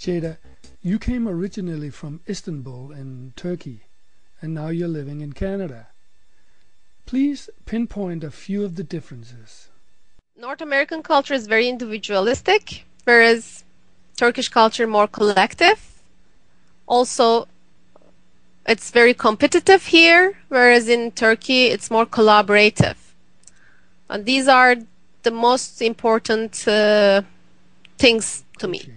Ceyda, you came originally from Istanbul in Turkey, and now you're living in Canada. Please pinpoint a few of the differences. North American culture is very individualistic, whereas Turkish culture more collective. Also, it's very competitive here, whereas in Turkey it's more collaborative. And these are the most important things to me.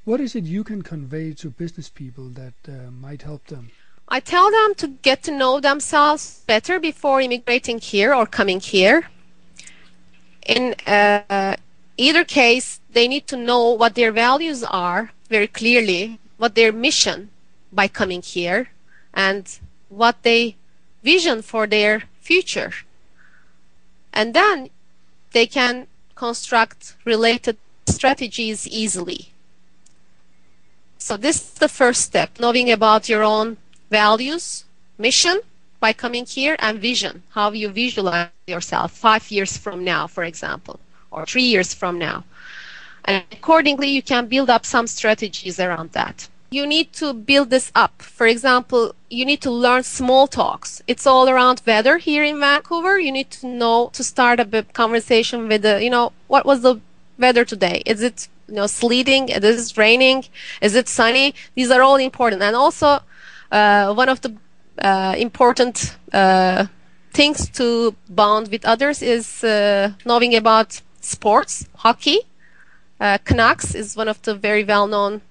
What is it you can convey to business people that might help them? I tell them to get to know themselves better before immigrating here or coming here. In either case, they need to know what their values are very clearly, what their mission by coming here, and what they vision for their future. And then they can construct related strategies easily. So this is the first step, knowing about your own values, mission by coming here, and vision, how you visualize yourself 5 years from now, for example, or 3 years from now. And accordingly, you can build up some strategies around that. You need to build this up. For example, you need to learn small talks. It's all around weather here in Vancouver. You need to know to start a conversation with what was the weather today? Is it sleeting? Is it raining? Is it sunny? These are all important. And also, one of the important things to bond with others is knowing about sports. Hockey. Canucks is one of the very well-known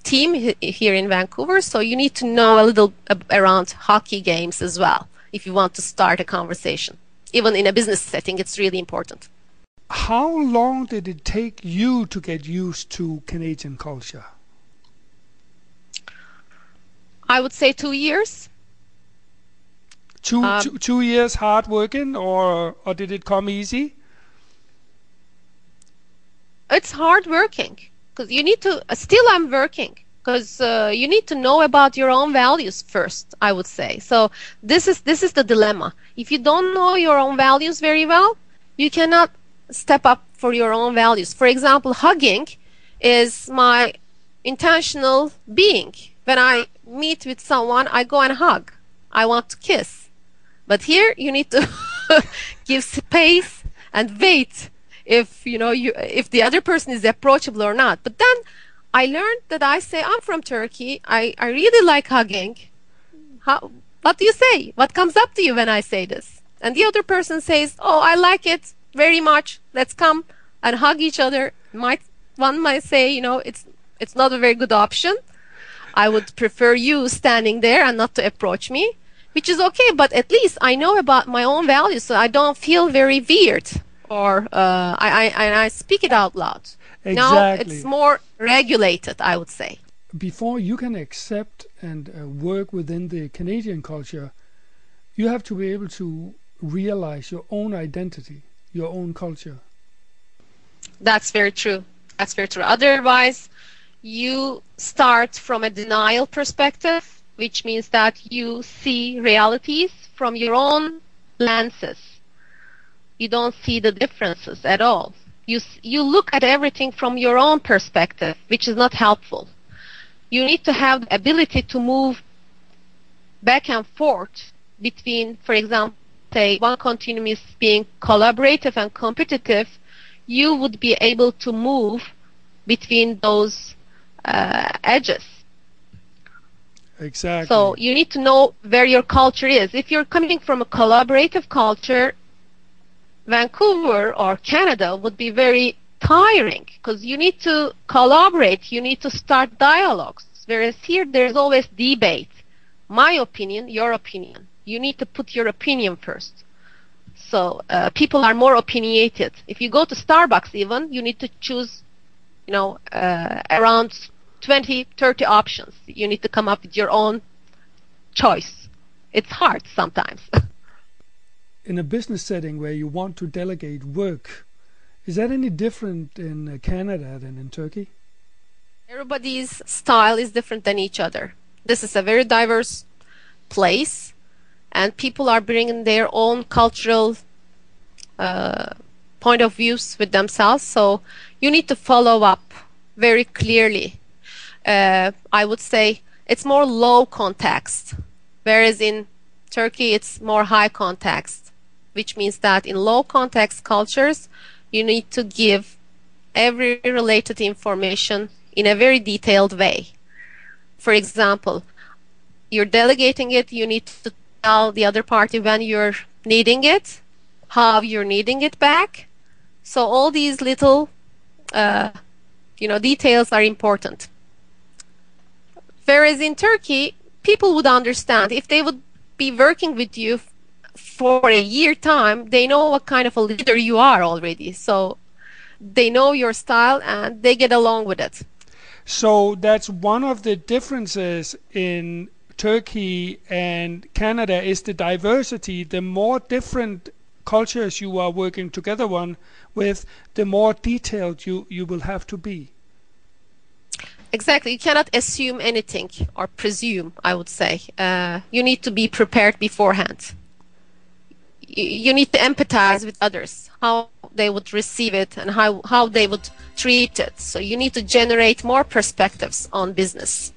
team here in Vancouver, so you need to know a little around hockey games as well if you want to start a conversation. Even in a business setting, it's really important. How long did it take you to get used to Canadian culture? I would say 2 years. Two years hard working, or did it come easy? It's hard working. Because you need to, still I'm working, because you need to know about your own values first, I would say. So this is the dilemma. If you don't know your own values very well, you cannot step up for your own values. For example, hugging is my intentional being. When I meet with someone, I go and hug. I want to kiss. But here you need to give space and wait if if the other person is approachable or not. But then I learned that I say, I'm from Turkey. I really like hugging. What do you say? What comes up to you when I say this? And the other person says, oh, I like it very much. Let's come and hug each other. One might say, it's not a very good option. I would prefer you standing there and not to approach me, which is okay. But at least I know about my own values, so I don't feel very weird. Or I speak it out loud. Exactly. Now it's more regulated, I would say. Before you can accept and work within the Canadian culture, you have to be able to realize your own identity, your own culture. That's very true. That's very true. Otherwise, you start from a denial perspective, which means that you see realities from your own lenses. You don't see the differences at all. You look at everything from your own perspective, which is not helpful. You need to have the ability to move back and forth between, for example, say one continuum is being collaborative and competitive. You would be able to move between those edges. Exactly. So you need to know where your culture is. If you're coming from a collaborative culture, Vancouver or Canada would be very tiring because you need to collaborate, you need to start dialogues, whereas here there's always debate. My opinion, your opinion. You need to put your opinion first. So people are more opinionated. If you go to Starbucks even, you need to choose, around 20, 30 options. You need to come up with your own choice. It's hard sometimes. In a business setting where you want to delegate work, is that any different in Canada than in Turkey? Everybody's style is different than each other. This is a very diverse place, and people are bringing their own cultural point of views with themselves. So you need to follow up very clearly. I would say it's more low context, whereas in Turkey it's more high context, which means that in low context cultures you need to give every related information in a very detailed way. For example, you're delegating it, you need to tell the other party when you're needing it, how you're needing it back. So all these little details are important. Whereas in Turkey, people would understand if they would be working with you for a year time, they know what kind of a leader you are already. So they know your style and they get along with it. So that's one of the differences in Turkey and Canada is the diversity. The more different cultures you are working together with, the more detailed you will have to be. Exactly. You cannot assume anything or presume, I would say. You need to be prepared beforehand. You need to empathize with others, how they would receive it and how they would treat it. So you need to generate more perspectives on business.